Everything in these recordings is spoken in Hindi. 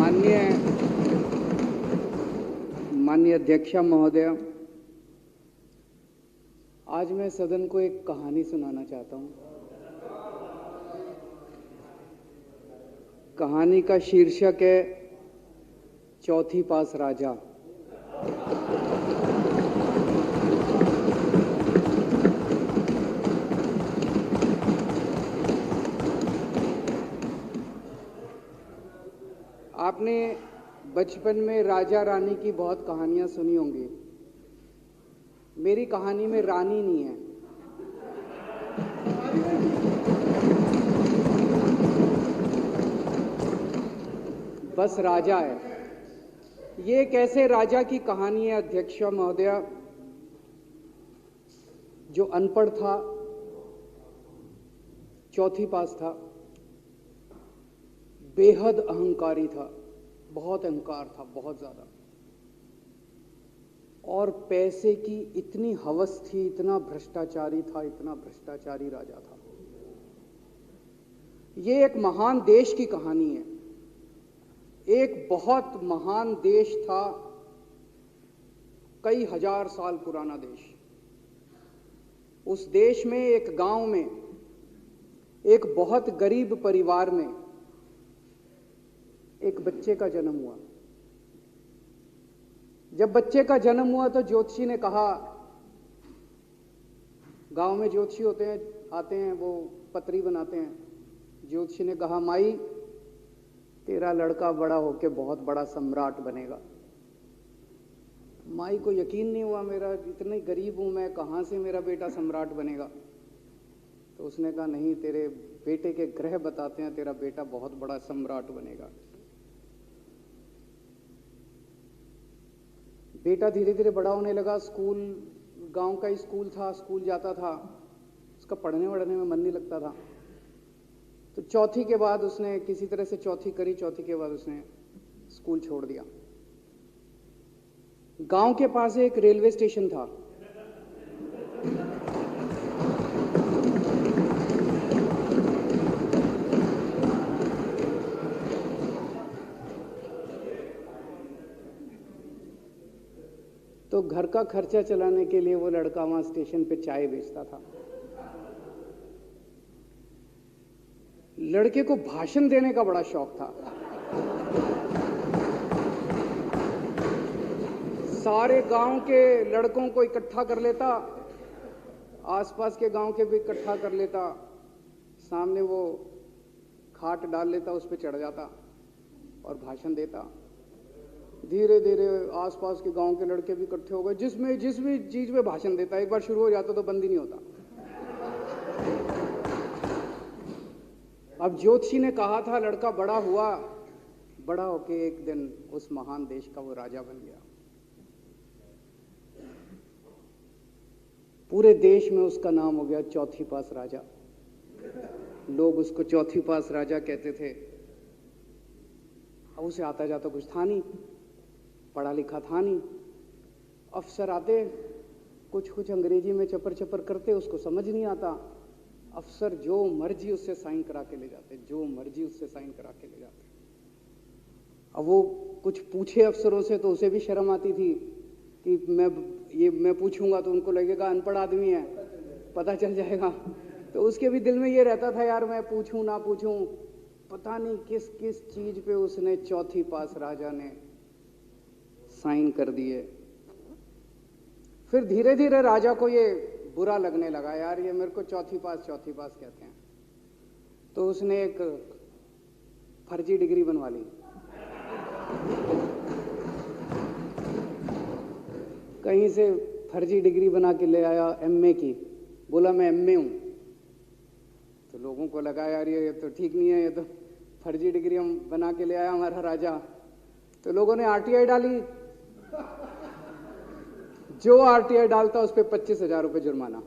माननीय माननीय अध्यक्ष महोदय, आज मैं सदन को एक कहानी सुनाना चाहता हूं। कहानी का शीर्षक है चौथी पास राजा। आपने बचपन में राजा रानी की बहुत कहानियां सुनी होंगी। मेरी कहानी में रानी नहीं है, बस राजा है। ये एक ऐसे राजा की कहानी है अध्यक्ष महोदय, जो अनपढ़ था, चौथी पास था, बेहद अहंकारी था, बहुत अहंकार था, बहुत ज्यादा, और पैसे की इतनी हवस थी, इतना भ्रष्टाचारी था, इतना भ्रष्टाचारी राजा था। ये एक महान देश की कहानी है। एक बहुत महान देश था, कई हजार साल पुराना देश। उस देश में एक गांव में एक बहुत गरीब परिवार में एक बच्चे का जन्म हुआ। जब बच्चे का जन्म हुआ तो ज्योतिषी ने कहा, गांव में ज्योतिषी होते हैं, आते हैं, वो पत्री बनाते हैं। ज्योतिषी ने कहा, माई तेरा लड़का बड़ा होके बहुत बड़ा सम्राट बनेगा। माई को यकीन नहीं हुआ, मेरा इतने गरीब हूं मैं, कहां से मेरा बेटा सम्राट बनेगा। तो उसने कहा, नहीं, तेरे बेटे के ग्रह बताते हैं तेरा बेटा बहुत बड़ा सम्राट बनेगा। बेटा धीरे धीरे बड़ा होने लगा। स्कूल, गांव का ही स्कूल था, स्कूल जाता था, उसका पढ़ने वढ़ने में मन नहीं लगता था। तो चौथी के बाद उसने किसी तरह से चौथी करी, चौथी के बाद उसने स्कूल छोड़ दिया। गांव के पास एक रेलवे स्टेशन था। तो घर का खर्चा चलाने के लिए वो लड़का वहां स्टेशन पे चाय बेचता था। लड़के को भाषण देने का बड़ा शौक था। सारे गांव के लड़कों को इकट्ठा कर लेता, आसपास के गांव के भी इकट्ठा कर लेता, सामने वो खाट डाल लेता, उस पर चढ़ जाता और भाषण देता। धीरे धीरे आसपास के गांव के लड़के भी इकट्ठे हो गए। जिस भी चीज में भाषण देता, एक बार शुरू हो जाता तो बंद ही नहीं होता। अब ज्योतिषी ने कहा था, लड़का बड़ा हुआ, बड़ा होके एक दिन उस महान देश का वो राजा बन गया। पूरे देश में उसका नाम हो गया चौथी पास राजा। लोग उसको चौथी पास राजा कहते थे। अब उसे आता जाता कुछ था नहीं, पढ़ा लिखा था नहीं। अफसर आते, कुछ अंग्रेजी में चपर चपर करते, उसको समझ नहीं आता। अफसर जो मर्जी उससे साइन करा के ले जाते, जो मर्जी उससे साइन करा के ले जाते। अब वो कुछ पूछे अफसरों से तो उसे भी शर्म आती थी कि मैं पूछूंगा तो उनको लगेगा अनपढ़ आदमी है, पता चल जाएगा। तो उसके भी दिल में ये रहता था, यार मैं पूछूं ना पूछूं। पता नहीं किस किस चीज पे उसने चौथी पास राजा ने साइन कर दिए। फिर धीरे धीरे राजा को ये बुरा लगने लगा, यार ये मेरे को चौथी पास कहते हैं। तो उसने एक फर्जी डिग्री बनवा ली। कहीं से फर्जी डिग्री बना के ले आया, एमए की। बोला मैं एमए हूं। तो लोगों को लगा, यार ये तो ठीक नहीं है, ये तो फर्जी डिग्री हम बना के ले आया हमारा राजा। तो लोगों ने आरटीआई डाली। जो आरटीआई डालता उस पर 25,000 रुपये जुर्माना।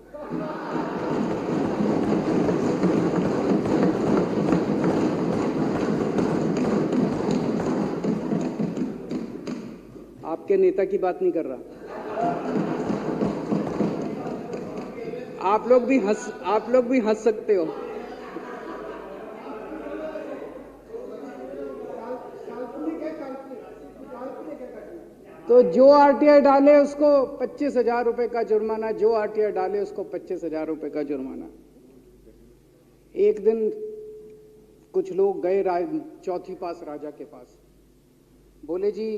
आपके नेता की बात नहीं कर रहा। आप लोग भी हंस सकते हो। तो जो आरटीआई डाले उसको 25,000 रुपए का जुर्माना, जो आरटीआई डाले उसको 25,000 रुपए का जुर्माना। एक दिन कुछ लोग गए चौथी पास राजा के पास, बोले जी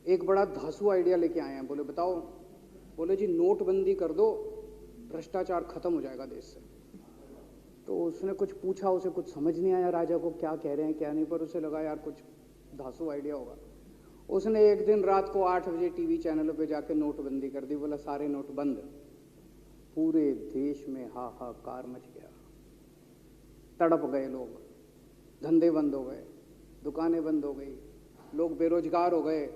एक बड़ा धांसू आइडिया लेके आए हैं। बोले बताओ। बोले जी नोटबंदी कर दो, भ्रष्टाचार खत्म हो जाएगा देश से। तो उसने कुछ पूछा, उसे कुछ समझ नहीं आया राजा को क्या कह रहे हैं क्या नहीं, पर उसे लगा यार कुछ धांसू आइडिया होगा। उसने एक दिन रात को 8 बजे टीवी चैनलों पे जाके नोटबंदी कर दी। बोला सारे नोट बंद। पूरे देश में हाहाकार मच गया, तड़प गए लोग, धंधे बंद हो गए, दुकानें बंद हो गई, लोग बेरोजगार हो गए,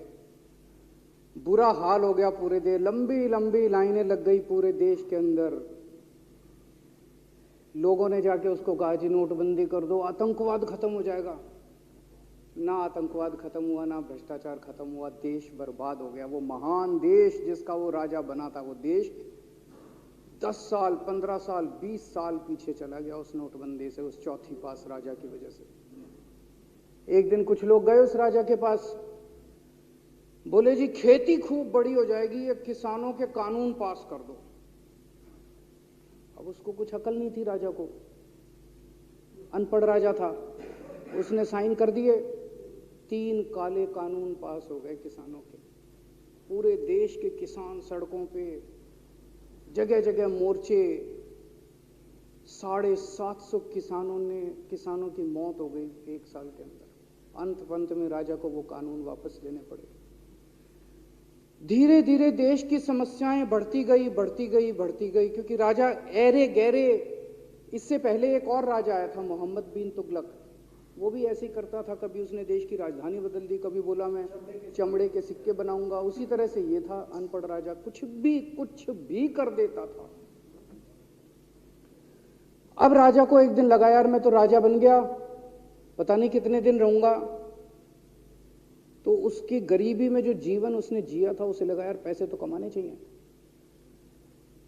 बुरा हाल हो गया पूरे देश। लंबी लंबी लाइनें लग गई पूरे देश के अंदर। लोगों ने जाके उसको कहा जी नोटबंदी कर दो, आतंकवाद खत्म हो जाएगा। ना आतंकवाद खत्म हुआ, ना भ्रष्टाचार खत्म हुआ, देश बर्बाद हो गया। वो महान देश जिसका वो राजा बना था, वो देश 10 साल 15 साल 20 साल पीछे चला गया उस नोटबंदी से, उस चौथी पास राजा की वजह से। एक दिन कुछ लोग गए उस राजा के पास, बोले जी खेती खूब बड़ी हो जाएगी, ये किसानों के कानून पास कर दो। अब उसको कुछ अकल नहीं थी राजा को, अनपढ़ राजा था। उसने साइन कर दिए, 3 काले कानून पास हो गए किसानों के। पूरे देश के किसान सड़कों पे, जगह जगह मोर्चे, 750 किसानों की मौत हो गई 1 साल के अंदर। अंत में राजा को वो कानून वापस लेने पड़े। धीरे धीरे देश की समस्याएं बढ़ती गई, क्योंकि राजा ऐरे गहरे। इससे पहले एक और राजा आया था, मोहम्मद बिन तुगलक। वो भी ऐसे ही करता था, कभी उसने देश की राजधानी बदल दी, कभी बोला मैं चमड़े के सिक्के बनाऊंगा। उसी तरह से ये था अनपढ़ राजा, कुछ भी कर देता था। अब राजा को एक दिन लगा यार मैं तो राजा बन गया, पता नहीं कितने दिन रहूंगा। तो उसकी गरीबी में जो जीवन उसने जिया था, उसे लगा यार पैसे तो कमाने चाहिए।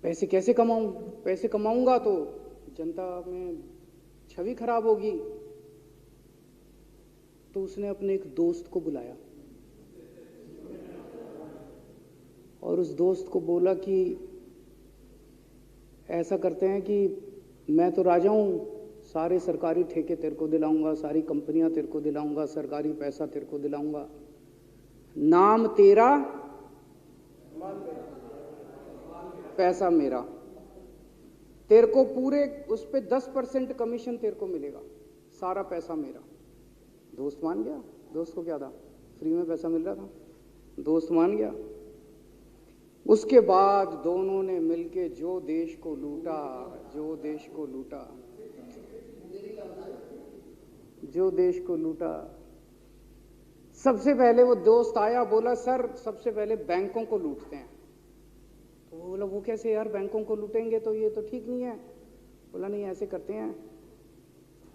पैसे कैसे कमाऊं? पैसे कमाऊंगा तो जनता में छवि खराब होगी। तो उसने अपने एक दोस्त को बुलाया और उस दोस्त को बोला कि ऐसा करते हैं कि मैं तो राजा हूं, सारे सरकारी ठेके तेरे को दिलाऊंगा, सारी कंपनियां तेरे को दिलाऊंगा, सरकारी पैसा तेरे को दिलाऊंगा। नाम तेरा, पैसा मेरा। तेरे को पूरे उस पे 10% कमीशन तेरे को मिलेगा, सारा पैसा मेरा। दोस्त मान गया। दोस्त को क्या था, फ्री में पैसा मिल रहा था, दोस्त मान गया। उसके बाद दोनों ने मिलके जो देश को लूटा, जो देश को लूटा। सबसे पहले वो दोस्त आया, बोला सर सबसे पहले बैंकों को लूटते हैं। तो वो बोला वो कैसे यार, बैंकों को लूटेंगे तो ये तो ठीक नहीं है। बोला नहीं ऐसे करते हैं,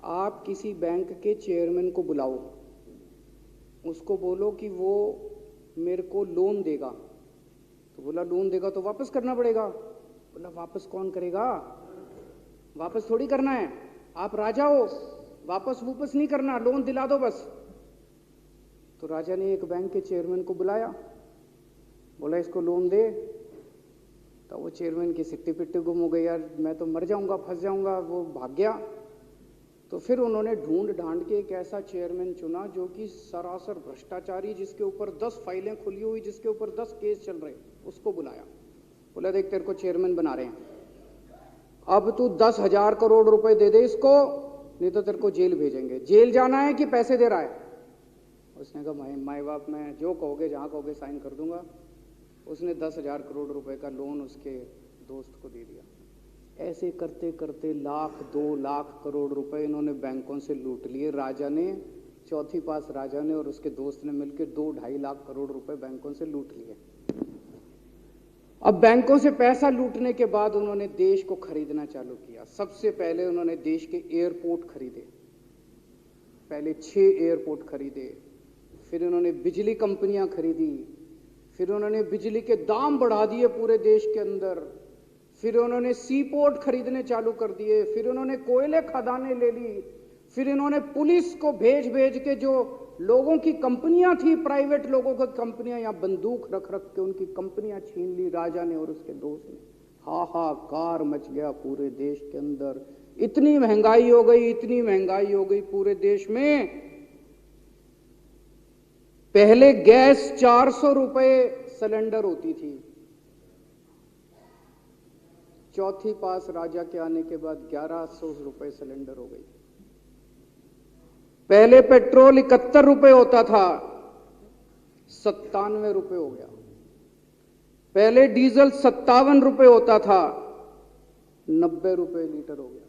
आप किसी बैंक के चेयरमैन को बुलाओ, उसको बोलो कि वो मेरे को लोन देगा। तो बोला लोन देगा तो वापस करना पड़ेगा। बोला वापस कौन करेगा, वापस थोड़ी करना है, आप राजा हो, वापस नहीं करना, लोन दिला दो बस। तो राजा ने एक बैंक के चेयरमैन को बुलाया, बोला इसको लोन दे। तो वो चेयरमैन की सिट्टी पिट्टी गुम हो गई, यार मैं तो मर जाऊंगा, फंस जाऊंगा, वो भाग गया। तो फिर उन्होंने ढूंढ ढांड के एक ऐसा चेयरमैन चुना जो कि सरासर भ्रष्टाचारी, जिसके ऊपर 10 फाइलें खुली हुई, जिसके ऊपर 10 केस चल रहे, उसको बुलाया। बोला देख तेरे को चेयरमैन बना रहे हैं, अब तू 10,000 करोड़ रुपए दे दे इसको, नहीं तो तेरे को जेल भेजेंगे। जेल जाना है कि पैसे दे रहा है? उसने कहा माई बाप मैं जो कहोगे जहां कहोगे साइन कर दूंगा। उसने 10,000 करोड़ रुपए का लोन उसके दोस्त को दे दिया। ऐसे करते करते 1,00,000 2,00,000 करोड़ रुपए इन्होंने बैंकों से लूट लिए। राजा ने, चौथी पास राजा ने और उसके दोस्त ने मिलकर 2-2.5 लाख करोड़ रुपए बैंकों से लूट लिए। अब बैंकों से पैसा लूटने के बाद उन्होंने देश को खरीदना चालू किया। सबसे पहले उन्होंने देश के एयरपोर्ट खरीदे, पहले 6 एयरपोर्ट खरीदे, फिर उन्होंने बिजली कंपनियां खरीदी, फिर उन्होंने बिजली के दाम बढ़ा दिए पूरे देश के अंदर, फिर उन्होंने सी पोर्ट खरीदने चालू कर दिए, फिर उन्होंने कोयले खदानें ले ली, फिर इन्होंने पुलिस को भेज भेज के जो लोगों की कंपनियां थी, प्राइवेट लोगों की कंपनियां, यहां बंदूक रख रख के उनकी कंपनियां छीन ली राजा ने और उसके दोस्त ने। हाहाकार मच गया पूरे देश के अंदर। इतनी महंगाई हो गई, इतनी महंगाई हो गई पूरे देश में। पहले गैस 400 रुपए सिलेंडर होती थी, चौथी पास राजा के आने के बाद 1100 रुपए सिलेंडर हो गई। पहले पेट्रोल 71 रुपए होता था, 97 रुपए हो गया। पहले डीजल 57 रुपए होता था, 90 रुपए लीटर हो गया।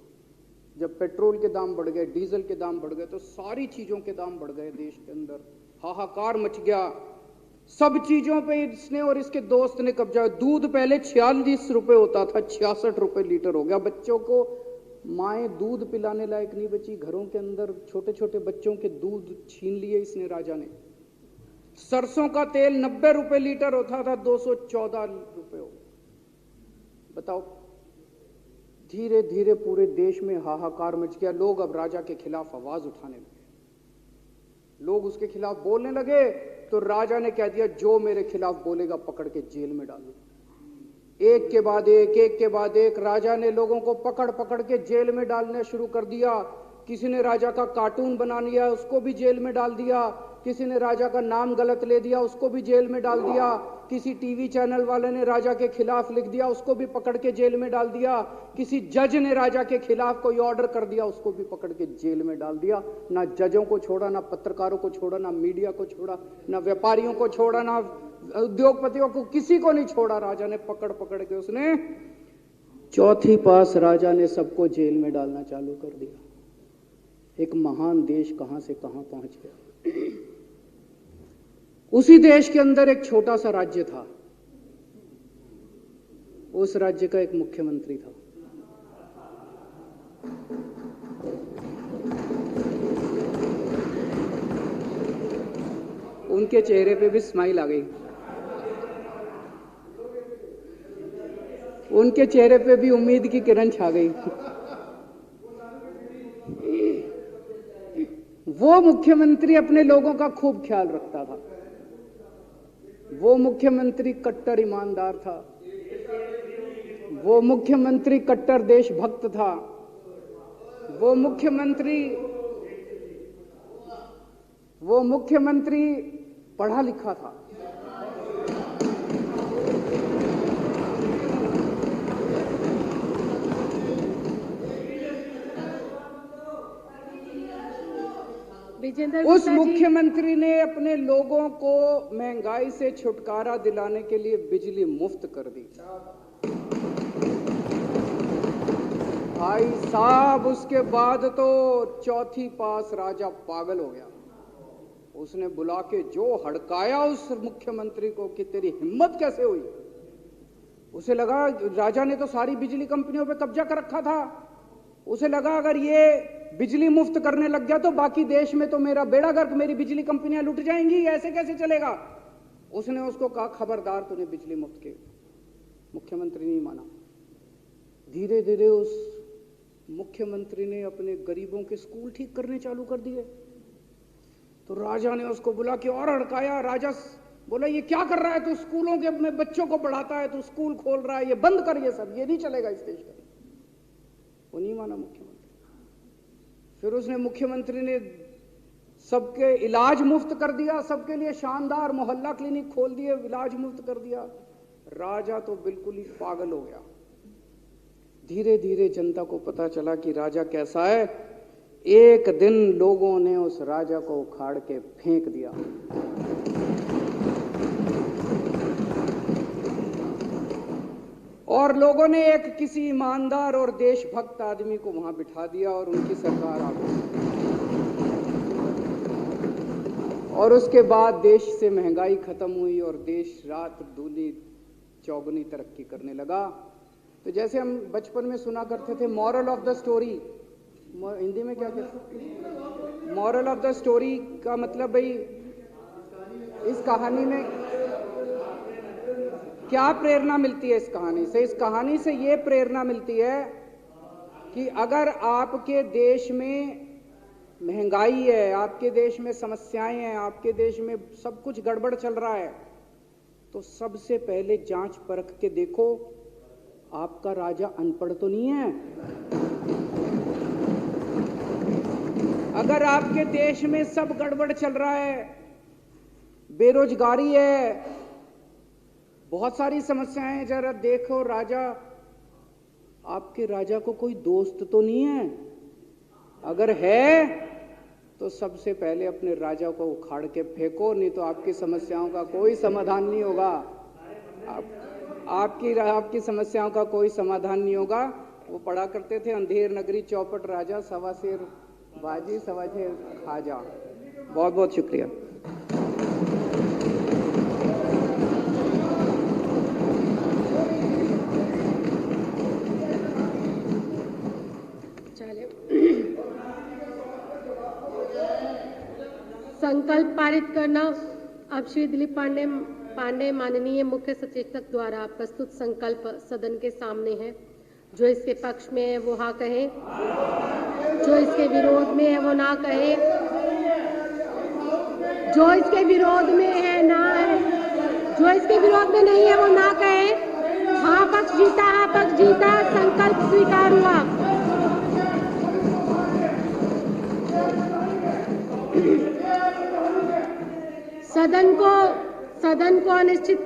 जब पेट्रोल के दाम बढ़ गए, डीजल के दाम बढ़ गए, तो सारी चीजों के दाम बढ़ गए देश के अंदर। हाहाकार मच गया। सब चीजों पे इसने और इसके दोस्त ने कब्जा। दूध पहले 46 रुपए होता था, 66 रुपए लीटर हो गया। बच्चों को माएँ दूध पिलाने लायक नहीं बची, घरों के अंदर छोटे छोटे बच्चों के दूध छीन लिए इसने राजा ने। सरसों का तेल 90 रुपए लीटर होता था, 214 रुपए हो गया। बताओ, धीरे धीरे पूरे देश में हाहाकार मच गया। लोग अब राजा के खिलाफ आवाज उठाने लगे, लोग उसके खिलाफ बोलने लगे। तो राजा ने कह दिया, जो मेरे खिलाफ बोलेगा पकड़ के जेल में डालो। एक के बाद एक राजा ने लोगों को पकड़ पकड़ के जेल में डालना शुरू कर दिया। किसी ने राजा का कार्टून बना लिया, उसको भी जेल में डाल दिया। किसी ने राजा का नाम गलत ले दिया, उसको भी जेल में डाल दिया। किसी टीवी चैनल वाले ने राजा के खिलाफ लिख दिया, उसको भी पकड़ के जेल में डाल दिया। किसी जज ने राजा के खिलाफ कोई ऑर्डर कर दिया, उसको भी पकड़ के जेल में डाल दिया। ना जजों को छोड़ा, ना पत्रकारों को छोड़ा, ना मीडिया को छोड़ा, ना व्यापारियों को छोड़ा, ना उद्योगपतियों को, किसी को नहीं छोड़ा। राजा ने पकड़ पकड़ के उसने चौथी पास राजा ने सबको जेल में डालना चालू कर दिया। एक महान देश कहां से कहां पहुंच गया। उसी देश के अंदर एक छोटा सा राज्य था, उस राज्य का एक मुख्यमंत्री था। उनके चेहरे पे भी स्माइल आ गई, उनके चेहरे पे भी उम्मीद की किरण छा गई। वो मुख्यमंत्री अपने लोगों का खूब ख्याल रखता था। वो मुख्यमंत्री कट्टर ईमानदार था। वो मुख्यमंत्री कट्टर देशभक्त था। वो मुख्यमंत्री पढ़ा लिखा था। उस मुख्यमंत्री ने अपने लोगों को महंगाई से छुटकारा दिलाने के लिए बिजली मुफ्त कर दी। भाई साहब, उसके बाद तो चौथी पास राजा पागल हो गया। उसने बुला के जो हड़काया उस मुख्यमंत्री को कि तेरी हिम्मत कैसे हुई। उसे लगा राजा ने तो सारी बिजली कंपनियों पे कब्जा कर रखा था। उसे लगा अगर ये बिजली मुफ्त करने लग गया तो बाकी देश में तो मेरा बेड़ा गर्क, मेरी बिजली कंपनियां लुट जाएंगी, ऐसे कैसे चलेगा। उसने उसको कहा, खबरदार, तूने बिजली मुफ्त के। मुख्यमंत्री नहीं माना। धीरे धीरे उस मुख्यमंत्री ने अपने गरीबों के स्कूल ठीक करने चालू कर दिए। तो राजा ने उसको बुला के और हड़काया। राजा बोला, ये क्या कर रहा है तू, स्कूलों के में बच्चों को पढ़ाता है, तू स्कूल खोल रहा है, ये बंद कर, ये सब, ये नहीं चलेगा इस देश का। वो नहीं माना मुख्यमंत्री। फिर उसने मुख्यमंत्री ने सबके इलाज मुफ्त कर दिया, सबके लिए शानदार मोहल्ला क्लिनिक खोल दिए, इलाज मुफ्त कर दिया। राजा तो बिल्कुल ही पागल हो गया। धीरे धीरे जनता को पता चला कि राजा कैसा है। एक दिन लोगों ने उस राजा को उखाड़ के फेंक दिया। और लोगों ने एक किसी ईमानदार और देशभक्त आदमी को वहां बिठा दिया और उनकी सरकार आ गई। और उसके बाद देश से महंगाई खत्म हुई और देश रात दूनी चौगुनी तरक्की करने लगा। तो जैसे हम बचपन में सुना करते थे, moral of the story, Hindi में क्या कहते, मॉरल ऑफ द स्टोरी का मतलब भाई इस कहानी में क्या प्रेरणा मिलती है। इस कहानी से ये प्रेरणा मिलती है कि अगर आपके देश में महंगाई है, आपके देश में समस्याएं हैं, आपके देश में सब कुछ गड़बड़ चल रहा है, तो सबसे पहले जांच परख के देखो आपका राजा अनपढ़ तो नहीं है। अगर आपके देश में सब गड़बड़ चल रहा है, बेरोजगारी है, बहुत सारी समस्याएं हैं, जरा देखो राजा, आपके राजा को कोई दोस्त तो नहीं है? अगर है तो सबसे पहले अपने राजा को उखाड़ के फेंको, नहीं तो आपकी समस्याओं का कोई समाधान नहीं होगा। आपकी समस्याओं का कोई समाधान नहीं होगा। वो पढ़ा करते थे, अंधेर नगरी चौपट राजा, सवा शेर बाजी सवा शेर खाजा। बहुत बहुत शुक्रिया। संकल्प पारित करना। अब श्री दिलीप पांडे माननीय मुख्य सचेतक द्वारा प्रस्तुत संकल्प सदन के सामने है। जो इसके पक्ष में है वो हाँ कहे, जो इसके विरोध में है वो ना कहे, जो इसके विरोध में है ना है, जो इसके विरोध में नहीं है वो ना कहे। हाँ पक्ष जीता, हाँ पक्ष जीता। संकल्प स्वीकार हुआ। सदन को अनिश्चित